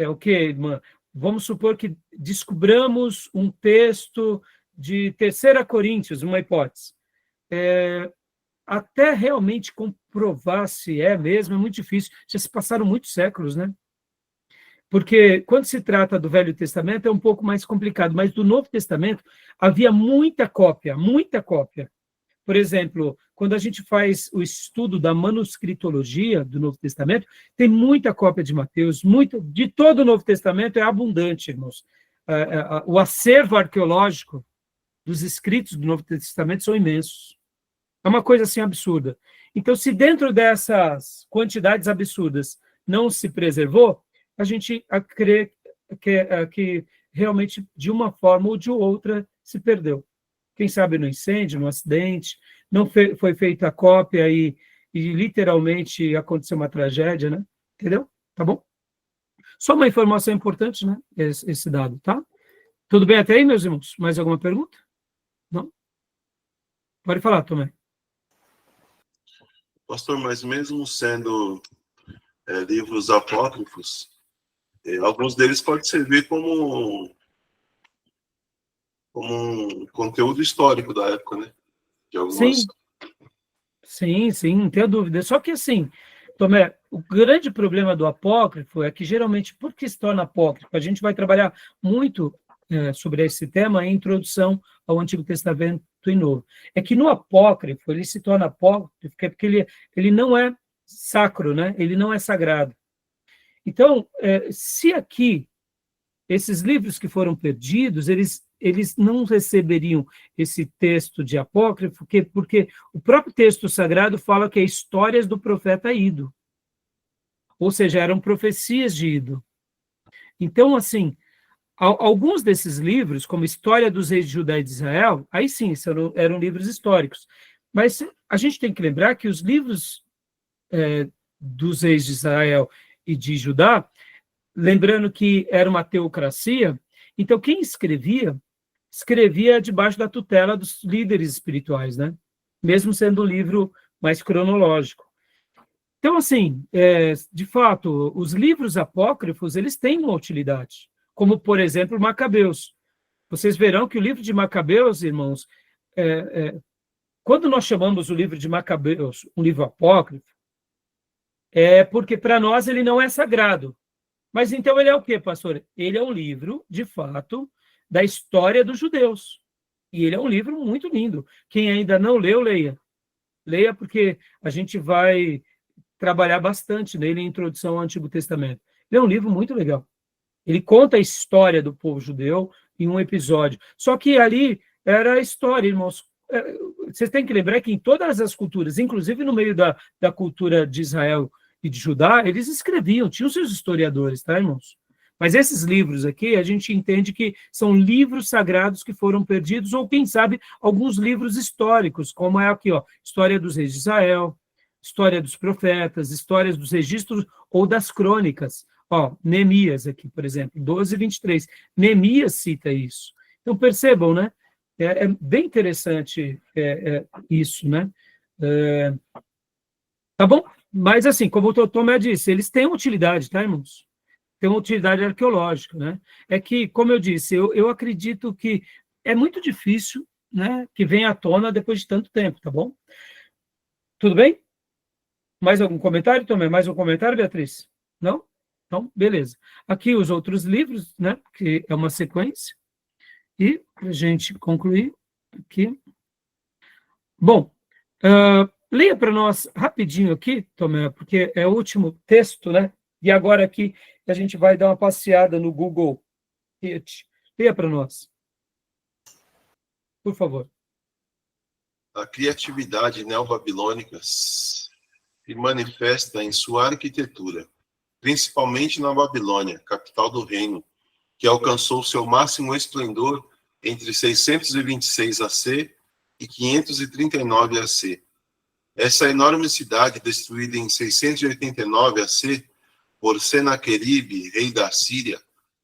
o quê, irmã? Vamos supor que descobramos um texto de 3 Coríntios, uma hipótese. Até realmente comprovar se é mesmo, é muito difícil. Já se passaram muitos séculos, né? Porque quando se trata do Velho Testamento é um pouco mais complicado, mas do Novo Testamento havia muita cópia, muita cópia. Por exemplo, quando a gente faz o estudo da manuscritologia do Novo Testamento, tem muita cópia de Mateus, de todo o Novo Testamento é abundante, irmãos. O acervo arqueológico dos escritos do Novo Testamento são imensos. É uma coisa assim absurda. Então, se dentro dessas quantidades absurdas não se preservou, a gente que realmente, de uma forma ou de outra, se perdeu. Quem sabe no incêndio, no acidente, não foi feita a cópia e literalmente aconteceu uma tragédia, né? Entendeu? Tá bom? Só uma informação importante, né? Esse dado, tá? Tudo bem até aí, meus irmãos? Mais alguma pergunta? Não? Pode falar, Tomé. Pastor, mas mesmo sendo livros apócrifos, alguns deles podem servir como um conteúdo histórico da época, né? De algumas... Sim, não tenho dúvida. Só que, assim, Tomé, o grande problema do apócrifo é que, geralmente, por que se torna apócrifo? A gente vai trabalhar muito sobre esse tema em introdução ao Antigo Testamento e Novo. É que no apócrifo, ele se torna apócrifo porque ele não é sacro, né? Ele não é sagrado. Então, se aqui, esses livros que foram perdidos, eles não receberiam esse texto de apócrifo, porque o próprio texto sagrado fala que é histórias do profeta Ido. Ou seja, eram profecias de Ido. Então, assim, alguns desses livros, como História dos Reis de Judá e de Israel, aí sim, eram livros históricos. Mas a gente tem que lembrar que os livros dos reis de Israel e de Judá, lembrando que era uma teocracia, então quem escrevia debaixo da tutela dos líderes espirituais, né? Mesmo sendo um livro mais cronológico. Então, assim, de fato, os livros apócrifos, eles têm uma utilidade, como, por exemplo, Macabeus. Vocês verão que o livro de Macabeus, irmãos, quando nós chamamos o livro de Macabeus um livro apócrifo, é porque para nós ele não é sagrado. Mas então ele é o quê, pastor? Ele é um livro, de fato, da história dos judeus. E ele é um livro muito lindo. Quem ainda não leu, leia. Leia porque a gente vai trabalhar bastante nele em introdução ao Antigo Testamento. Ele é um livro muito legal. Ele conta a história do povo judeu em um episódio. Só que ali era a história, irmãos. Vocês têm que lembrar que em todas as culturas, inclusive no meio da cultura de Israel e de Judá, eles escreviam, tinham seus historiadores, tá, irmãos? Mas esses livros aqui, a gente entende que são livros sagrados que foram perdidos, ou quem sabe, alguns livros históricos, como é aqui, ó, História dos Reis de Israel, História dos Profetas, Histórias dos Registros ou das Crônicas. Ó, Neemias aqui, por exemplo, 12:23. Neemias cita isso. Então, percebam, né? É bem interessante isso, né? Tá bom? Mas, assim, como o Tomé disse, eles têm utilidade, tá, irmãos? Tem uma utilidade arqueológica, né? É que, como eu disse, eu acredito que é muito difícil, né, que venha à tona depois de tanto tempo, tá bom? Tudo bem? Mais algum comentário, Tomé? Mais um comentário, Beatriz? Não? Então, beleza. Aqui os outros livros, né, que é uma sequência. E, para a gente concluir aqui. Bom, leia para nós rapidinho aqui, Tomé, porque é o último texto, né? E agora aqui a gente vai dar uma passeada no Google. Leia para nós. Por favor. A criatividade neobabilônica se manifesta em sua arquitetura, principalmente na Babilônia, capital do reino, que alcançou seu máximo esplendor entre 626 AC e 539 AC. Essa enorme cidade, destruída em 689 AC por Senaqueribe, rei da Síria,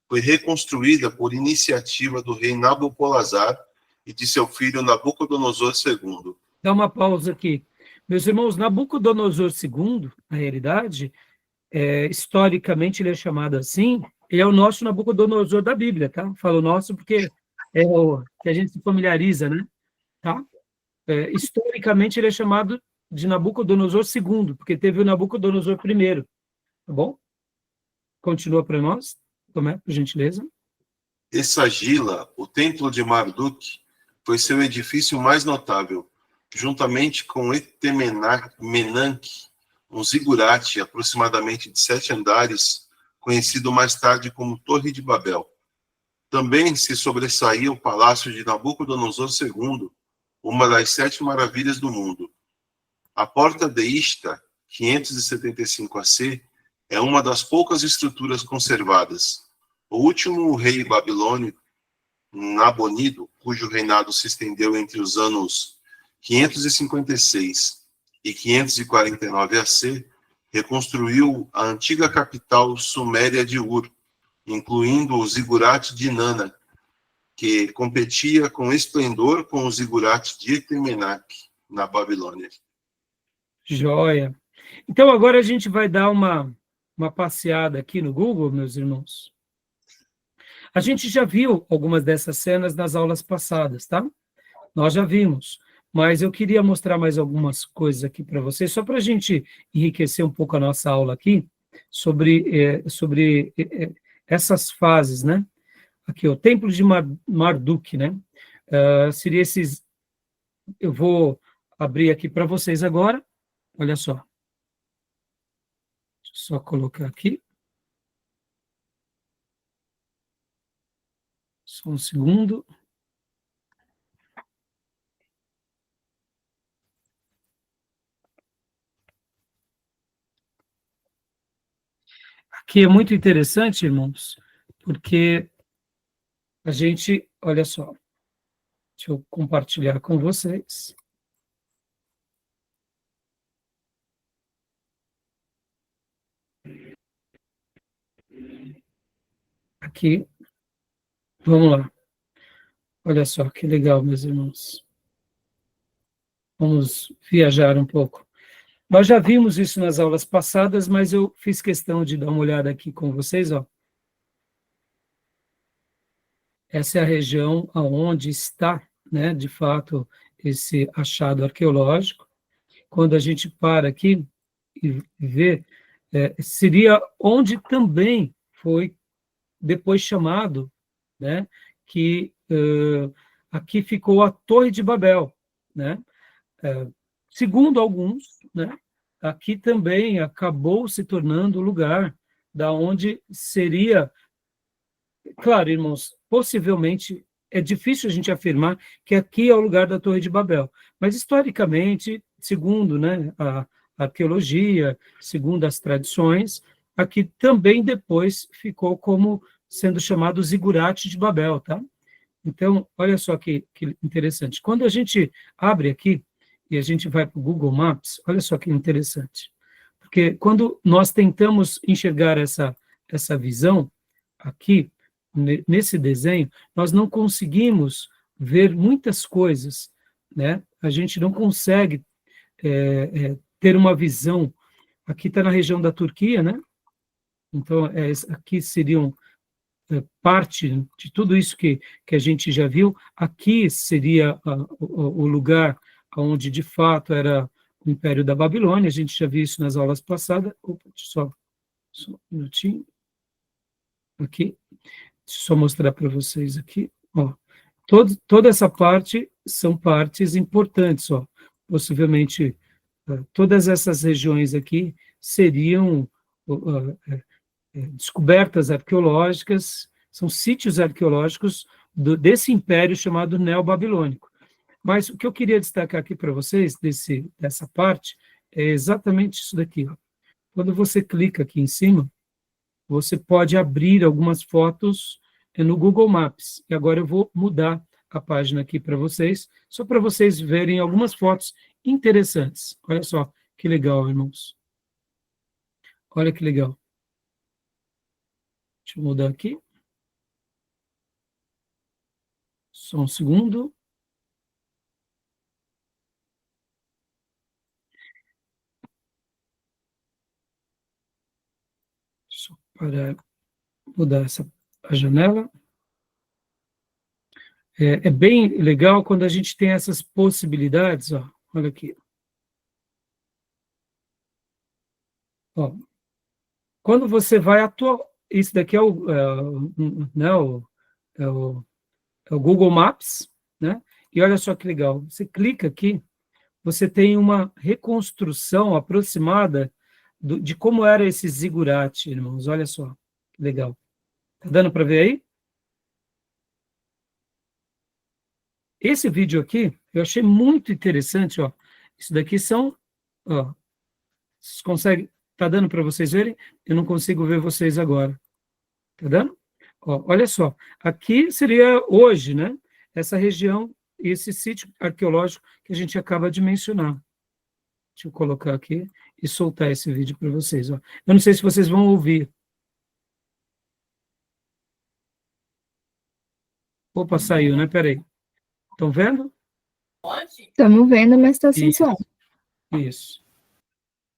foi reconstruída por iniciativa do rei Nabopolassar e de seu filho Nabucodonosor II. Dá uma pausa aqui. Meus irmãos, Nabucodonosor II, na realidade, historicamente ele é chamado assim, ele é o nosso Nabucodonosor da Bíblia, tá? Falo nosso porque é o que a gente se familiariza, né? Tá? Historicamente ele é chamado de Nabucodonosor II, porque teve o Nabucodonosor I, tá bom? Continua para nós, Tomé, por gentileza. Essagila, o templo de Marduk, foi seu edifício mais notável, juntamente com Etemenanque, um zigurate aproximadamente de 7 andares, conhecido mais tarde como Torre de Babel. Também se sobressaía o palácio de Nabucodonosor II, uma das 7 maravilhas do mundo. A Porta de Ishtar, 575 AC, é uma das poucas estruturas conservadas. O último rei babilônio, Nabonido, cujo reinado se estendeu entre os anos 556 e 549 AC, reconstruiu a antiga capital suméria de Ur, incluindo o zigurate de Nana, que competia com esplendor com o zigurate de Etemenac, na Babilônia. Joia. Então, agora a gente vai dar uma passeada aqui no Google, meus irmãos. A gente já viu algumas dessas cenas nas aulas passadas, tá? Nós já vimos, mas eu queria mostrar mais algumas coisas aqui para vocês, só para a gente enriquecer um pouco a nossa aula aqui, sobre essas fases, né? Aqui, o Templo de Marduk, né? Seria esses... Eu vou abrir aqui para vocês agora, olha só. Deixa eu só colocar aqui. Só um segundo. Aqui é muito interessante, irmãos, porque a gente, olha só, deixa eu compartilhar com vocês. Aqui, vamos lá. Olha só, que legal, meus irmãos. Vamos viajar um pouco. Nós já vimos isso nas aulas passadas, mas eu fiz questão de dar uma olhada aqui com vocês, ó. Essa é a região onde está, né, de fato, esse achado arqueológico. Quando a gente para aqui e vê, seria onde também foi depois chamado, né, que aqui ficou a Torre de Babel, né? Segundo alguns, né, aqui também acabou se tornando o lugar da onde seria, claro, irmãos, possivelmente é difícil a gente afirmar que aqui é o lugar da Torre de Babel, mas historicamente, segundo, né, a arqueologia, segundo as tradições, aqui também depois ficou como sendo chamado Zigurate de Babel, tá? Então, olha só que interessante. Quando a gente abre aqui e a gente vai para o Google Maps, olha só que interessante. Porque quando nós tentamos enxergar essa visão aqui, nesse desenho, nós não conseguimos ver muitas coisas, né? A gente não consegue ter uma visão. Aqui está na região da Turquia, né? Então, aqui seriam parte de tudo isso que a gente já viu. Aqui seria o lugar onde, de fato, era o Império da Babilônia. A gente já viu isso nas aulas passadas. Opa, só um minutinho. Aqui. Deixa eu só mostrar para vocês aqui. Ó, toda essa parte são partes importantes. Ó. Possivelmente, todas essas regiões aqui seriam descobertas arqueológicas, são sítios arqueológicos desse império chamado neobabilônico. Mas o que eu queria destacar aqui para vocês, dessa parte, é exatamente isso daqui. Ó. Quando você clica aqui em cima, você pode abrir algumas fotos no Google Maps. E agora eu vou mudar a página aqui para vocês, só para vocês verem algumas fotos interessantes. Olha só, que legal, irmãos. Olha que legal. Deixa eu mudar aqui. Só um segundo. Só para mudar a janela. É bem legal quando a gente tem essas possibilidades, ó. Olha aqui. Ó, quando você vai atuar, isso daqui é o Google Maps, né? E olha só que legal, você clica aqui, você tem uma reconstrução aproximada de como era esse zigurate, irmãos. Olha só, que legal. Tá dando para ver aí? Esse vídeo aqui, eu achei muito interessante, ó. Isso daqui são, ó, vocês conseguem, tá dando para vocês verem? Eu não consigo ver vocês agora. Tá dando? Ó, olha só, aqui seria hoje, né? Essa região, esse sítio arqueológico que a gente acaba de mencionar. Deixa eu colocar aqui e soltar esse vídeo para vocês. Ó. Eu não sei se vocês vão ouvir. Opa, saiu, né? Peraí. Estão vendo? Estamos vendo, mas está sem Isso. som. Isso.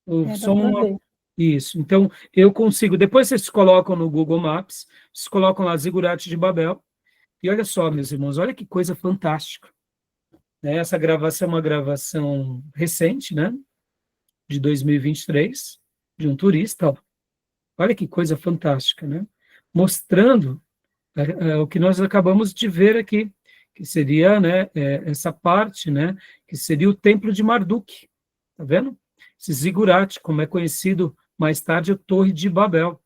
O Dá som. para ver. Isso. Então, eu consigo. Depois vocês colocam no Google Maps, vocês colocam lá Zigurate de Babel. E olha só, meus irmãos, olha que coisa fantástica. Né? Essa gravação é uma gravação recente, né? De 2023, de um turista. Ó. Olha que coisa fantástica, né? Mostrando o que nós acabamos de ver aqui, que seria, né, essa parte, né, que seria o Templo de Marduk, tá vendo? Esse zigurate, como é conhecido mais tarde, a Torre de Babel.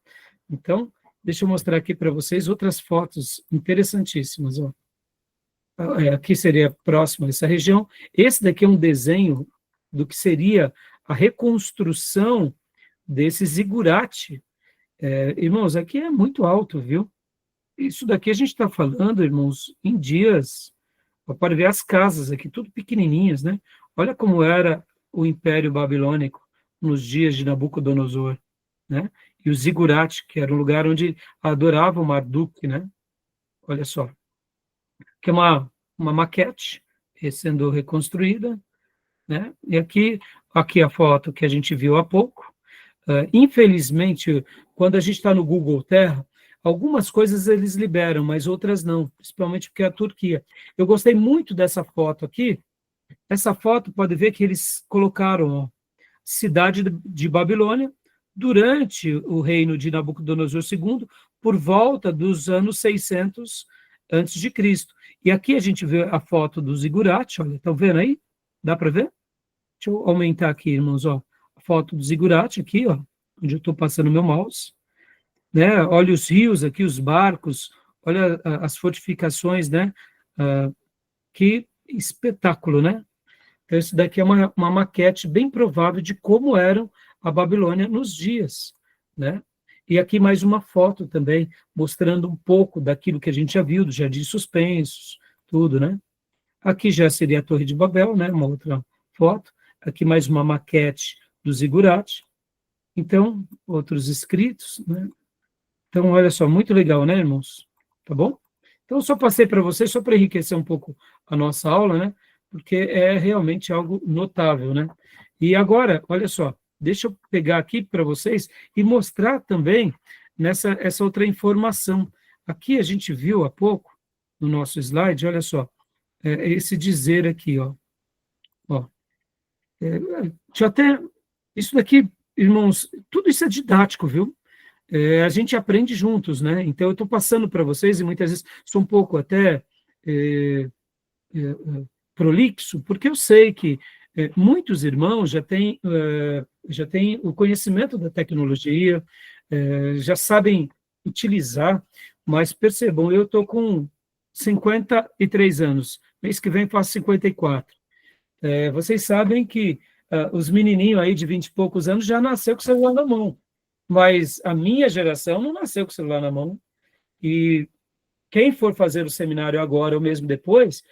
Então, deixa eu mostrar aqui para vocês outras fotos interessantíssimas, ó. Aqui seria próximo a essa região. Esse daqui é um desenho do que seria a reconstrução desse zigurate. Irmãos, aqui é muito alto, viu? Isso daqui a gente está falando, irmãos, em dias, pode ver as casas aqui, tudo pequenininhas, né? Olha como era o Império Babilônico nos dias de Nabucodonosor, né? E o zigurate, que era um lugar onde adoravam Marduk, né? Olha só, que é uma maquete sendo reconstruída, né? E aqui a foto que a gente viu há pouco. Infelizmente, quando a gente está no Google Terra, algumas coisas eles liberam, mas outras não, principalmente porque é a Turquia. Eu gostei muito dessa foto aqui. Essa foto, pode ver que eles colocaram ó, cidade de Babilônia durante o reino de Nabucodonosor II, por volta dos anos 600 antes de Cristo. E aqui a gente vê a foto do zigurate, olha, estão vendo aí? Dá para ver? Deixa eu aumentar aqui, irmãos, ó, a foto do zigurate aqui, ó, onde eu estou passando meu mouse, né? Olha os rios aqui, os barcos, olha as fortificações, né? Que espetáculo, né? Então, isso daqui é uma maquete bem provável de como eram a Babilônia nos dias, né? E aqui mais uma foto também, mostrando um pouco daquilo que a gente já viu, dos jardins suspensos, tudo, né? Aqui já seria a Torre de Babel, né? Uma outra foto. Aqui mais uma maquete do zigurate. Então, outros escritos, né? Então, olha só, muito legal, né, irmãos? Tá bom? Então, só passei para vocês, só para enriquecer um pouco a nossa aula, né? Porque é realmente algo notável, né? E agora, olha só, deixa eu pegar aqui para vocês e mostrar também essa outra informação. Aqui a gente viu há pouco, no nosso slide, olha só, esse dizer aqui, ó. Deixa eu até. Isso daqui, irmãos, tudo isso é didático, viu? A gente aprende juntos, né? Então, eu estou passando para vocês, e muitas vezes sou um pouco até prolixo, porque eu sei que muitos irmãos já têm o conhecimento da tecnologia, já sabem utilizar, mas percebam, eu estou com 53 anos, mês que vem faço 54. Vocês sabem que os menininhos aí de 20 e poucos anos já nasceu com o celular na mão, mas a minha geração não nasceu com o celular na mão. E quem for fazer o seminário agora ou mesmo depois,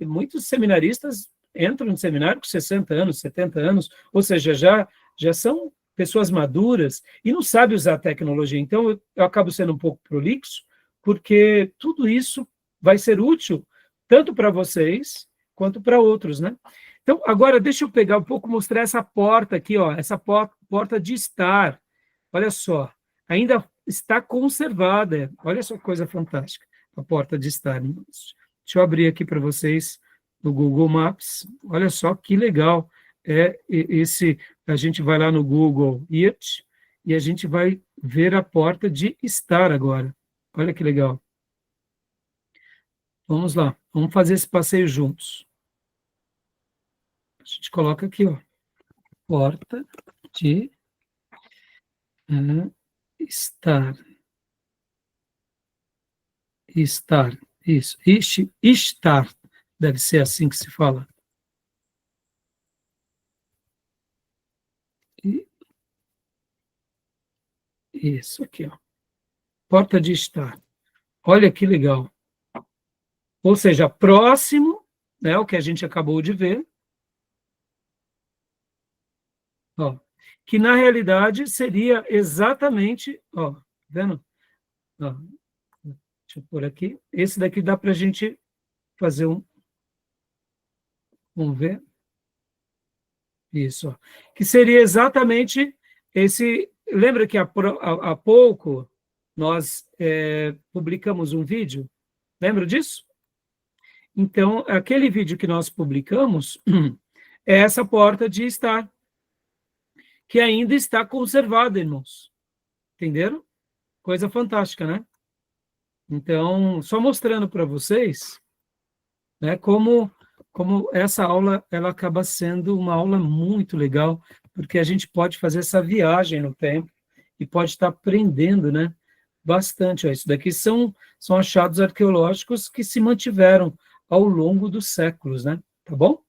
muitos seminaristas entram no seminário com 60 anos, 70 anos, ou seja, já são pessoas maduras e não sabem usar a tecnologia. Então, eu acabo sendo um pouco prolixo, porque tudo isso vai ser útil tanto para vocês quanto para outros, né? Então, agora deixa eu pegar um pouco, mostrar essa porta aqui, ó, essa porta de estar. Olha só, ainda está conservada. Olha só que coisa fantástica, a porta de estar. Deixa eu abrir aqui para vocês no Google Maps. Olha só que legal. A gente vai lá no Google Earth e a gente vai ver a porta de estar agora. Olha que legal. Vamos lá, vamos fazer esse passeio juntos. A gente coloca aqui, ó, porta de estar. Estar, isso. Estar, deve ser assim que se fala. Isso aqui, ó. Porta de estar. Olha que legal. Ou seja, próximo, né, o que a gente acabou de ver, ó, que na realidade seria exatamente, ó, tá vendo? Ó, deixa eu pôr aqui. Esse daqui dá para a gente fazer um, vamos ver. Isso, ó. Que seria exatamente esse. Lembra que há pouco nós publicamos um vídeo? Lembra disso? Então, aquele vídeo que nós publicamos é essa porta de estar, que ainda está conservada, irmãos. Entenderam? Coisa fantástica, né? Então, só mostrando para vocês, né, como essa aula ela acaba sendo uma aula muito legal, porque a gente pode fazer essa viagem no tempo e pode estar aprendendo, né, bastante. Ó, isso daqui são achados arqueológicos que se mantiveram ao longo dos séculos, né? Tá bom?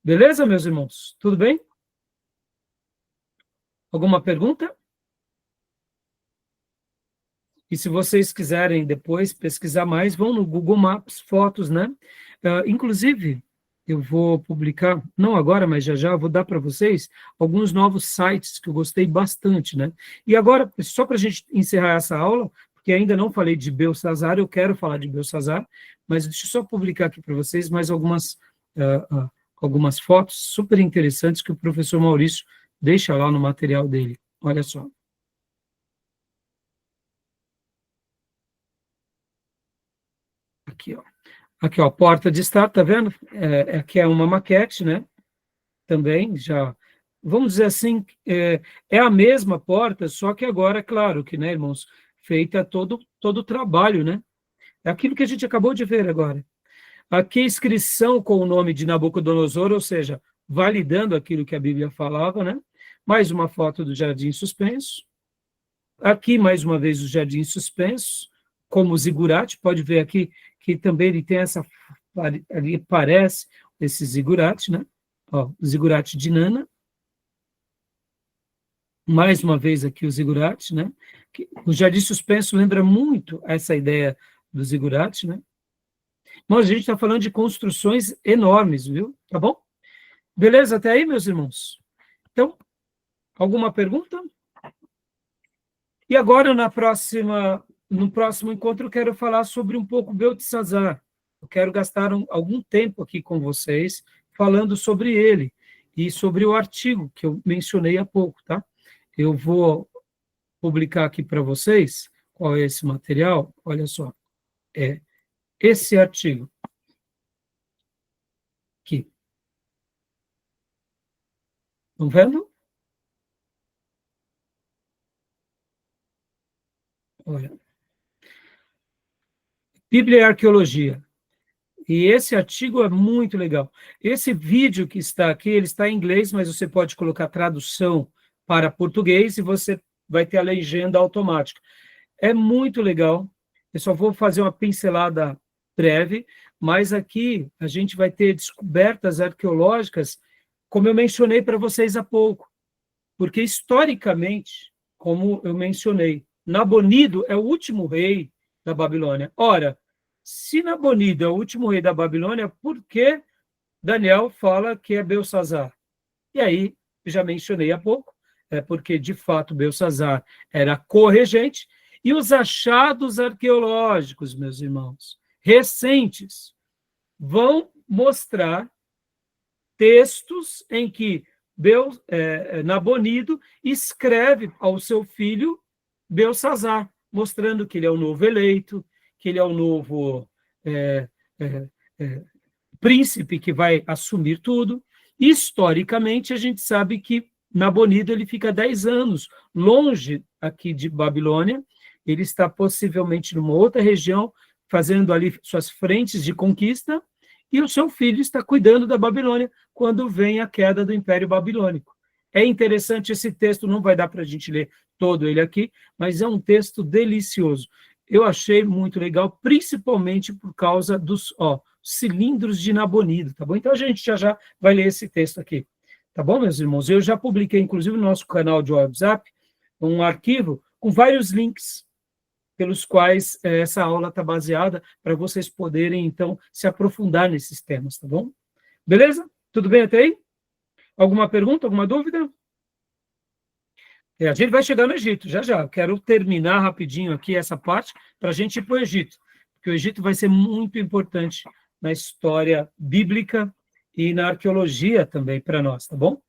Beleza, meus irmãos? Tudo bem? Alguma pergunta? E se vocês quiserem depois pesquisar mais, vão no Google Maps, fotos, né? Inclusive, eu vou publicar, não agora, mas já vou dar para vocês alguns novos sites que eu gostei bastante, né? E agora, só para a gente encerrar essa aula, porque ainda não falei de Belsazar, eu quero falar de Belsazar, mas deixa eu só publicar aqui para vocês mais algumas fotos super interessantes que o professor Maurício deixa lá no material dele. Olha só. Aqui, ó, porta de estar, tá vendo? Aqui é uma maquete, né? Também, já, vamos dizer assim, é a mesma porta, só que agora, claro, que, né, irmãos, feita todo o trabalho, né? É aquilo que a gente acabou de ver agora. Aqui, inscrição com o nome de Nabucodonosor, ou seja, validando aquilo que a Bíblia falava, né? Mais uma foto do jardim suspenso. Aqui, mais uma vez, o jardim suspenso, como zigurate, pode ver aqui que também ele tem essa, ali parece esse zigurate, né? Ó, o zigurate de Nana. Mais uma vez aqui o zigurate, né? O jardim suspenso lembra muito essa ideia do zigurate, né? Mas a gente está falando de construções enormes, viu? Tá bom? Beleza até aí, meus irmãos? Então, alguma pergunta? E agora, no próximo encontro, eu quero falar sobre um pouco Beltesazar. Eu quero gastar algum tempo aqui com vocês, falando sobre ele e sobre o artigo que eu mencionei há pouco, tá? Eu vou publicar aqui para vocês qual é esse material. Olha só, é esse artigo aqui. Estão vendo? Olha. Bíblia e Arqueologia. E esse artigo é muito legal. Esse vídeo que está aqui, ele está em inglês, mas você pode colocar tradução para português e você vai ter a legenda automática. É muito legal. Eu só vou fazer uma pincelada breve, mas aqui a gente vai ter descobertas arqueológicas, como eu mencionei para vocês há pouco. Porque, historicamente, como eu mencionei, Nabonido é o último rei da Babilônia. Ora, se Nabonido é o último rei da Babilônia, por que Daniel fala que é Belsazar? E aí, já mencionei há pouco, porque, de fato, Belsazar era corregente, e os achados arqueológicos, meus irmãos, recentes, vão mostrar textos em que Nabonido escreve ao seu filho Belsazar, mostrando que ele é o novo eleito, que ele é o novo príncipe que vai assumir tudo. Historicamente, a gente sabe que Nabonido ele fica 10 anos longe aqui de Babilônia, ele está possivelmente numa outra região, fazendo ali suas frentes de conquista, e o seu filho está cuidando da Babilônia quando vem a queda do Império Babilônico. É interessante esse texto, não vai dar para a gente ler todo ele aqui, mas é um texto delicioso. Eu achei muito legal, principalmente por causa dos cilindros de Nabonido, tá bom? Então a gente já vai ler esse texto aqui, tá bom, meus irmãos? Eu já publiquei, inclusive, no nosso canal de WhatsApp, um arquivo com vários links pelos quais essa aula está baseada, para vocês poderem, então, se aprofundar nesses temas, tá bom? Beleza? Tudo bem até aí? Alguma pergunta, alguma dúvida? A gente vai chegar no Egito, já já. Eu quero terminar rapidinho aqui essa parte para a gente ir para o Egito, porque o Egito vai ser muito importante na história bíblica e na arqueologia também para nós, tá bom?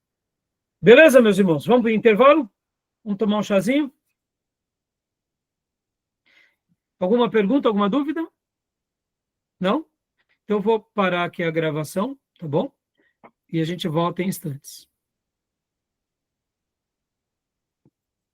Beleza, meus irmãos? Vamos para o intervalo? Vamos tomar um chazinho? Alguma pergunta, alguma dúvida? Não? Então eu vou parar aqui a gravação, tá bom? E a gente volta em instantes.